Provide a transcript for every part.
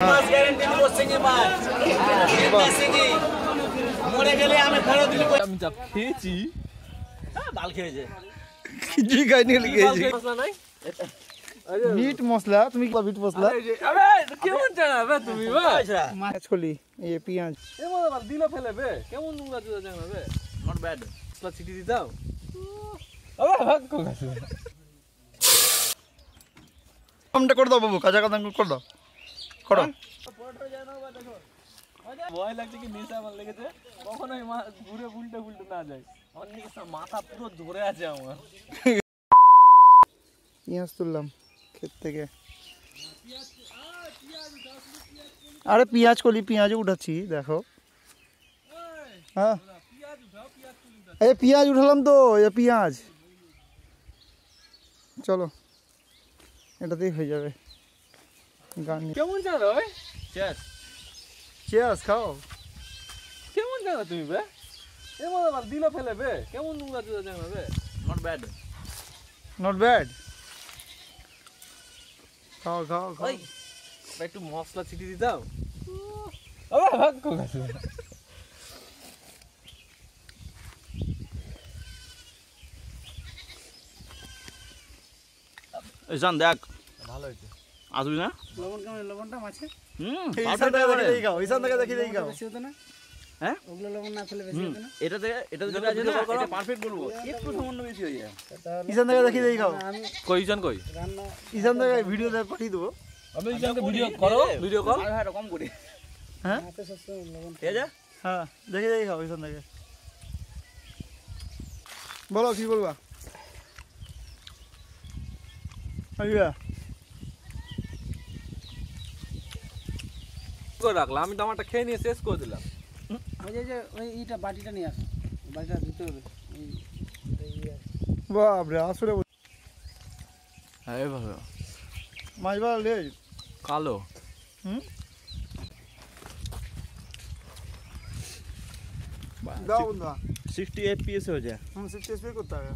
মাছ guarantee দিব সিঙ্গি মাছ সিঙ্গি মরে গেলে আমি ফেরত দিব। আমি যা খেয়েছি বাল খেয়েছে কি খাইনি খেয়েছি মশলা নাই মিট মশলা তুমি কি মিট মশলা আবে কেমন জানাবে তুমি ভাই মাছ খলি এই পেঁয়াজ এমন আবার দিলা ফেলে বে কেমন নোংরা জুড়ে জানাবে নট ব্যাড মশলা ছিটি দি দাও আবে ভাগ কো গাছে আমটা করে দাও বাবু কাঁচা কাঁচা করে দাও করো ভয় লাগছে কি নেশা আমার লেগেছে কখনোই ঘুরে উল্টে উল্টে না যায় আমার নিকে মাথা পুরো ধরে আছে আমার পেঁয়াজ তুললাম ক্ষেত থেকে আরে পেঁয়াজ কলি পেঁয়াজ উঠাচ্ছি দেখো হ্যাঁ এই পেঁয়াজ উঠালাম তো এই পেঁয়াজ চলো এটাতেই হয়ে যাবে গান কেমন জানো ভাই চেস চেয়ার্স খাও কেমন জানো তুমি বে এমন আবার দিলা ফেলে বে কেমন নোংরা জুড়ে জানাবে নট ব্যাড নট ব্যাড খাও খাও খাও একটু মশলা ছিটি দি দাও আবে ভাগ কো গাছে জান দেখ ভালো হয়েছে আসবি না লবণ কেমন লবণটা মাছে এইখান থেকে দেখি দেই খাও এইখান থেকে দেখি দেই খাও বেশি হতো না হ্যাঁ ওগুলো লবণ না ফেলে বেশি হতো না এটাতে যেটা আছে না এটা পারফেক্ট বলবো একটু সামান্য বেশি হয়ে যায় এইখান থেকে দেখি দেই খাও আমি কইজন কই রান্না এইখান থেকে ভিডিও পাঠিয়ে দেবো আমি ইজানকে ভিডিও করো ভিডিও কল আর এটা কম করি হ্যাঁ হাতে সস্তা লবণ ঠিক আছে হ্যাঁ দেখি দেই খাও এইখান থেকে বলো কি বলবা আইয়া করে রাখলাম আমি টমাটো খেয়ে নিয়ে শেষ করে দিলাম ওই যে ওই এইটা বাটিটা নিয়ে আসো বাটিটা ধুতে হবে বাপরে আসলে হ্যাঁ ভালো মাছ ভালো লে কালো হুম দাও বন্ধু 60 fps हो जाए हम 60 एफपीएस করতে হবে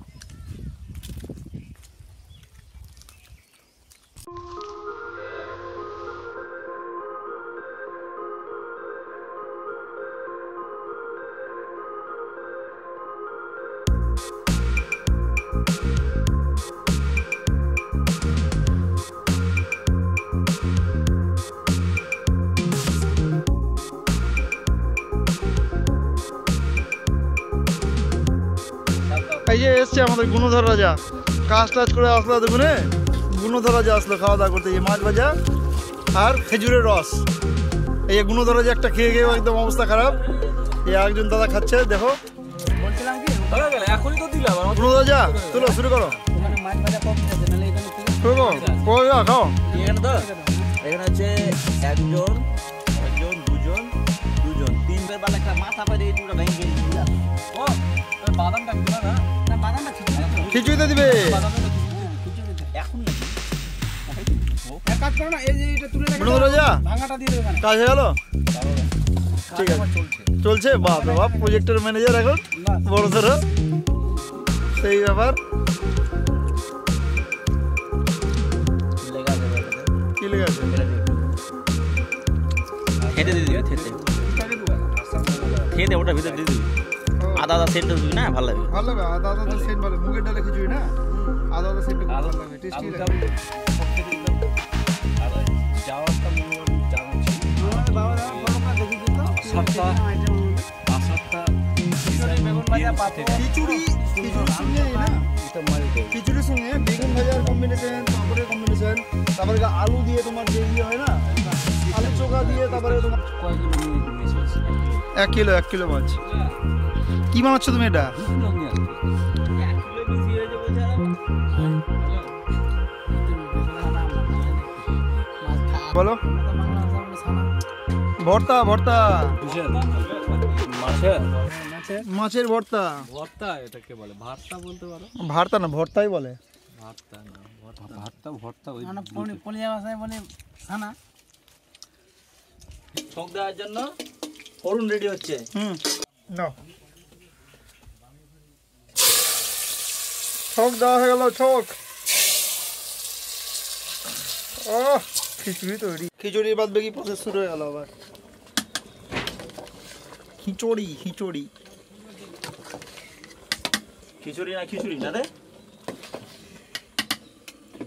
এই যে এসছে আমাদের গুণধর রাজা কাজ টাজ করে আসলো দেখুনে গুণধর রাজা আসলো খাওয়া দাওয়া করতে এই মাছ ভাজা আর খেজুরের রস এই গুণধর রাজা একটা খেয়ে খেয়ে একদম অবস্থা খারাপ এই একজন দাদা খাচ্ছে দেখো বলছিলাম কি হয়ে গেল এখনই তো দিলাম আমার গুণধর রাজা তুলো শুরু করো ওখানে মাছ ভাজা কম আছে নালে এখানে কি শুরু করো খাও এখানে তো এখানে হচ্ছে একজন দুজন তিনবার বালা একটা মাথা পারে এই দুটো ভেঙে গেছে ও বাদামটা দিবা না না বাদামটা ছিটিয়ে খিচুড়িতে দিবে বাদামটা এখন এক কাজ করো না এই যে এটা তুলে রেখে গুণধর রাজা ভাঙাটা দিয়ে দেবে কাজ হয়ে গেল ঠিক আছে চলছে বাপ রে বাপ প্রজেক্টের ম্যানেজার এখন বড় ধরো সেই ব্যাপার লেগা যাবে কি লেগে আছে খেতে দিয়ে দিবি খেতে ওটা ভিতরে দিয়ে দিবি আদা সেন্ট দিবি না ভালো লাগবে ভালো লাগবে আদা আদা সেন্ট ভালো মুগের ডালে খিচুড়ি না আদা আদা সেন্ট ভালো লাগবে টেস্টি লাগবে যাওয়ারটা জানাচ্ছি আমাদের বাবা দাদা বড় করে দেখি দিত সাতটা আইটেম আসারটা বেগুন ভাজা পাপড় খিচুড়ির সঙ্গে না খিচুড়ির সঙ্গে বেগুন ভাজার কম্বিনেশন পাপড়ের কম্বিনেশন তারপরে আলু দিয়ে তোমার যে ইয়ে হয় না আলু চোখা দিয়ে তারপরে তোমার কয়েকগুলো নিয়ে 1 কিলো মাছ কি বানাচ্ছ তুমি এটা বলো ভর্তা ভর্তা মাছের ভর্তা ভর্তা এটাকে বলে ভাতটা বলতে পারো ভর্তা না ভর্তাই বলে ভাতটা না ভর্তা ওই না পলিয়া ভাষায় বলে ছানা ছক দেওয়ার জন্য ফোড়ন রেডি হচ্ছে নাও ছক দেওয়া হয়ে গেল ছক খিচুড়ি তৈরি। খিচুড়ির বাদ বাকি প্রসেস শুরু হয়ে গেল আবার। খিচুড়ি খিচুড়ি খিচুড়ি না খিচুড়ি না রে,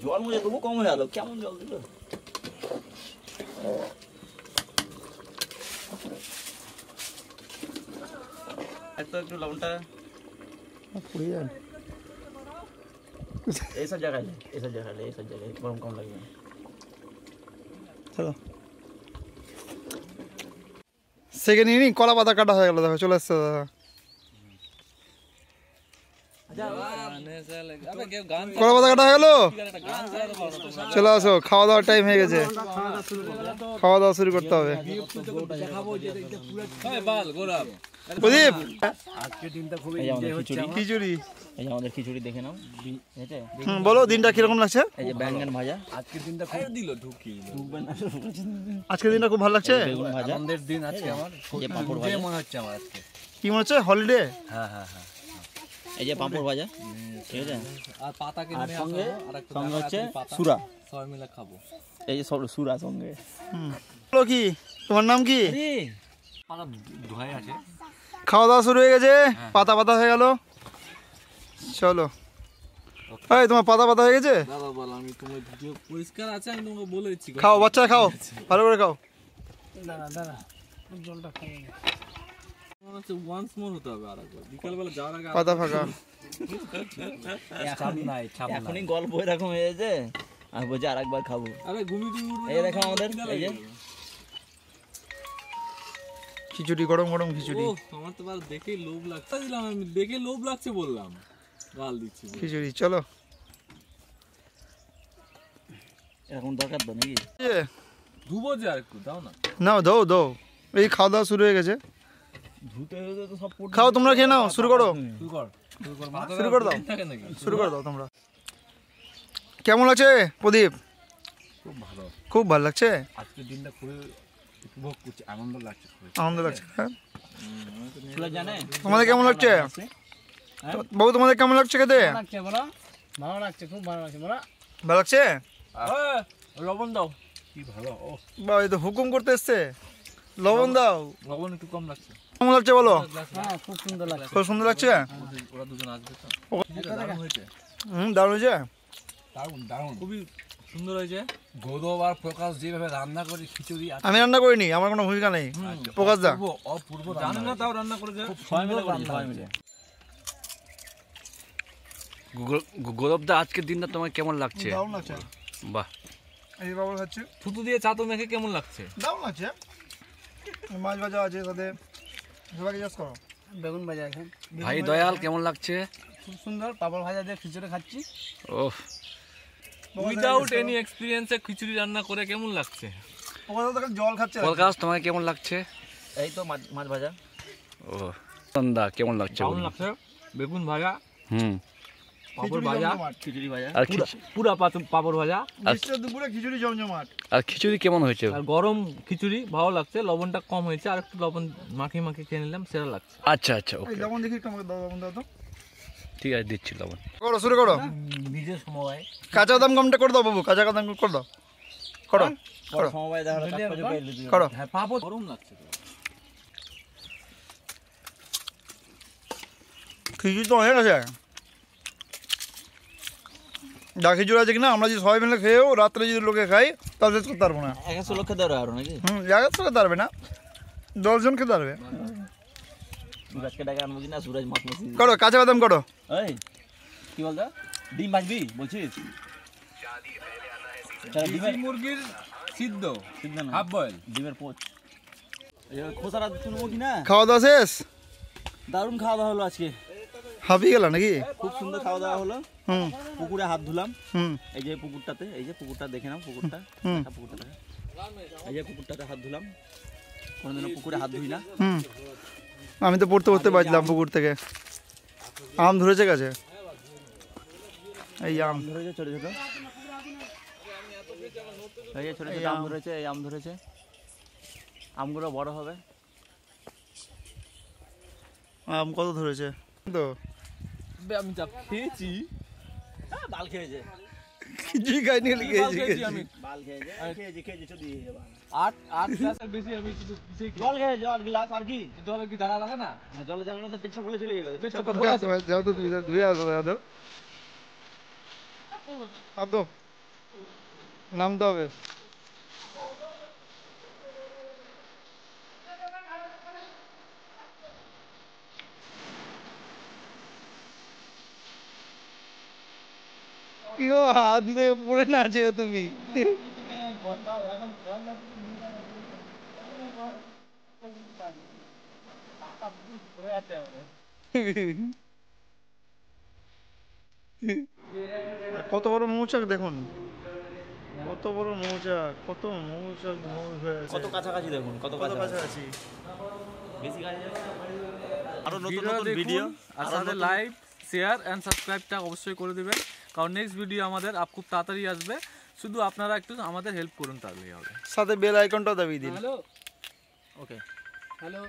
জল মুজে তবু কম হয়ে গেল, কেমন জল দিল? একটু লবণটা পুড়ে যায়। এইসব জায়গায় এইসব জায়গায় গরম কম লাগবে। চলো সেকেন্ড ইনি কলা পাতা কাটা হয়ে গেল, দেখো চলে এসছে দাদা। কলা পাতা কাটা হয়ে গেল, চলে আসো, খাওয়া দাওয়ার টাইম হয়ে গেছে, খাওয়া দাওয়া শুরু করতে হবে। প্রদীপ খিচুড়ি, এই যে আমাদের খিচুড়ি দেখে নাও, বলো দিনটা কিরকম লাগছে? এই যে ব্যাঙ্গন ভাজা, আজকের দিনটা খুব ভালো লাগছে। বেগুন ভাজা, আনন্দের দিন আজকে আমার, যে পাঁপড় ভাজা মনে হচ্ছে আমার আজকে। কি মনে হচ্ছে হলিডে? হ্যাঁ হ্যাঁ হ্যাঁ, এই যে পাঁপড় ভাজা, ঠিক আছে, আর পাতা কিনে আর নিয়ে সঙ্গে আসবো, আর একটা সঙ্গে হচ্ছে পাতা সুরা, সবাই মিলে খাবো। এই যে সব সুরা সঙ্গে। বলো কি তোমার নাম কি? পাতা ধোয়াই আছে। খাওয়া দাওয়া শুরু হয়ে গেছে, পাতা পাতা হয়ে গেল, চলো। এই তোমার পাতা পাতা হয়ে গেছে, দাদা বল, আমি তোমার ভিডিও পরিষ্কার আছে, আমি তোমাকে বলেছি। খাও বাচ্চা খাও, ভালো করে খাও। দাঁড়া দাঁড়া জলটা খাই। মনে হচ্ছে ওয়ান্স মোর হতে হবে আর একবার, বিকালবেলা যাওয়ার আগে পাতা ফাঁকা। চাপ নাই, চাপ নাই। এখনই গল্প এরকম হয়ে গেছে, আর বলছে আর একবার খাবো। আরে ঘুমিয়ে তুমি উঠবে। এই দেখো আমাদের, এই যে খিচুড়ি, গরম গরম খিচুড়ি। ও আমার তো বার দেখেই লোভ লাগছে, দিলাম আমি, দেখে লোভ লাগছে বললাম, গাল দিচ্ছি। খিচুড়ি চলো। এরকম দরকার তো নাকি? ধুবো যে আর একটু দাও না। নাও দাও দাও, এই খাওয়া দাওয়া শুরু হয়ে গেছে, ধুতে হতে তো সব খাও তোমরা, খেয়ে নাও, শুরু করো, শুরু কর, শুরু করে দাও, থাকে নাকি? শুরু করে দাও তোমরা। কেমন লাগছে প্রদীপ? খুব ভালো, খুব ভালো লাগছে, আজকের দিনটা খুবই উপভোগ করছি, আনন্দ লাগছে খুবই। আনন্দ লাগছে। হ্যাঁ সুরা জানে তোমাদের কেমন লাগছে বাবু? তোমাদের কেমন লাগছে খেতে? লাগছে বলো, ভালো লাগছে, খুব ভালো লাগছে বলো। ভালো লাগছে? লবণ দাও। কি ভালো, ও বা এই তো হুকুম করতে এসছে, লবণ দাও। লবণ একটু কম লাগছে। কেমন লাগছে বলো? হ্যাঁ খুব সুন্দর লাগছে। খুব সুন্দর লাগছে, ওরা দুজন আসবে তো, দারুণ হয়েছে, দারুণ হয়েছে। দারুণ দারুণ, খুবই সুন্দর হয়েছে। গৌরব আর প্রকাশ যেভাবে রান্না করে খিচুড়ি, আমি রান্না করিনি, আমার কোনো ভূমিকা নেই, প্রকাশ দা। অপূর্ব জানেন না, তাও রান্না করেছে সবাই মিলে করি, সবাই মিলে। গৌরবদা আজকের দিনটা তোমার কেমন লাগছে? দারুণ লাগছে, বাহ, এই বাবু খাচ্ছে, থুতু দিয়ে চাতো মেখে কেমন লাগছে? দারুণ লাগছে। মাছ ভাজা আছে সাথে, সবাইকে জিজ্ঞেস করো। বেগুন ভাজা আছে, ভাই দয়াল কেমন লাগছে? খুব সুন্দর। পাপড় ভাজা দিয়ে খিচুড়ি খাচ্ছি। ওহ, উইদাউট এনি এক্সপিরিয়েন্সে খিচুড়ি রান্না করে কেমন লাগছে? প্রকাশ দা জল খাচ্ছে। প্রকাশ তোমার কেমন লাগছে? এই তো মাছ ভাজা, ও সন্দা কেমন লাগছে? কেমন লাগছে? বেগুন ভাজা, পাপড় ভাজা, খিচুড়ি ভাজা, আর পুরা পাপড় ভাজা, দুপুরে খিচুড়ি জমজমাট। আর খিচুড়ি কেমন হয়েছে? আর গরম খিচুড়ি ভালো লাগছে। লবণটা কম হয়েছে, আর একটু লবণ মাখিয়ে মাখিয়ে খেয়ে নিলাম, সেটা লাগছে। আচ্ছা আচ্ছা, এই ওকে, লবণ দেখি একটু আমাকে দাও, লবণ দাও তো। ঠিক আছে, দিচ্ছি লবণ। করো, শুরু করো। নিজের সময় কাঁচা বাদাম কমটা করে দাও বাবু, কাঁচা বাদাম করে দাও, করো করো সমবায় দেখা হলো, কাজ করে পেলে দিও। করো। হ্যাঁ, পাপড় গরম লাগছে তো। খিচুড়ি তো হয়ে গেছে, যা খিচুড়ি আছে কিনা আমরা যদি সবাই মিলে খেয়েও রাত্রে যদি লোকে খাই তাহলে শেষ করতে পারবো না। 100 লোক খেতে পারবে আরো নাকি? জায়গা তো খেতে পারবে না, 10 জন খেতে পারবে। সুরাজকে ডাকে আনবো কিনা, সুরাজ মাছ মাছি। করো, কাঁচা বাদাম করো। এই কি বলতো, ডিম ভাজবি বলছিস? দেশি মুরগির সিদ্ধ, সিদ্ধ না, হাফ বয়েল। ডিমের পোচ, এই খোসাটা তুলবো কিনা। খাওয়া দাওয়া শেষ, দারুণ খাওয়া দাওয়া হলো আজকে, হাঁপিয়ে গেল নাকি? খুব সুন্দর খাওয়া দাওয়া হলো। হুম পুকুরে হাত ধুলাম, হুম এই যে পুকুরটাতে, এই যে পুকুরটা দেখে নাও, পুকুরটা, হুম। পুকুরটা দেখে, এই যে পুকুরটাতে হাত ধুলাম। কোনোদিনও পুকুরে হাত ধুই না। হুম, আমি তো পড়তে পড়তে বাজলাম পুকুর থেকে। আম ধরেছে গাছে, এই আম ধরেছে ছোট ছোট, এই যে ছোট ছোট আম ধরেছে, এই আম ধরেছে, আমগুলো বড় হবে। আম কত ধরেছে তো? আমি যা খেয়েছি, বাল খেয়েছে। কিছুই খাইনি কি বাল খেয়েছি খেয়েছি আমি বাল খেয়েছে খেয়েছে শুধু আট গ্লাসের বেশি আমি শুধু কিছুই খাই। জল খেয়ে জল গ্লাস আর কি জলে কি জ্বালা লাগে না? জলে যাবে না তো পেছন করে চলে গেল পেছন তো ভরে আছে। যাও তো তুমি ধুয়ে আসো দাদা আদো নামতে হবে কি গো হাত দিয়ে পড়ে না যেও তুমি কত বড় মৌচাক দেখুন কত বড় মৌচাক কত মৌচাক হয়ে আছে কত কাছাকাছি দেখুন কত কত কাছাকাছি বেশি কাছে আরো নতুন ভিডিও নতুন ভিডিও দেখুন আর সাথে লাইক শেয়ার এন্ড সাবস্ক্রাইবটা অবশ্যই করে দিবেন, কারণ নেক্সট ভিডিও আমাদের খুব তাড়াতাড়ি আসবে। শুধু আপনারা একটু আমাদের হেল্প করুন তাহলেই হবে। সাথে বেল আইকনটাও দাবিয়ে দিন হ্যালো ওকে হ্যালো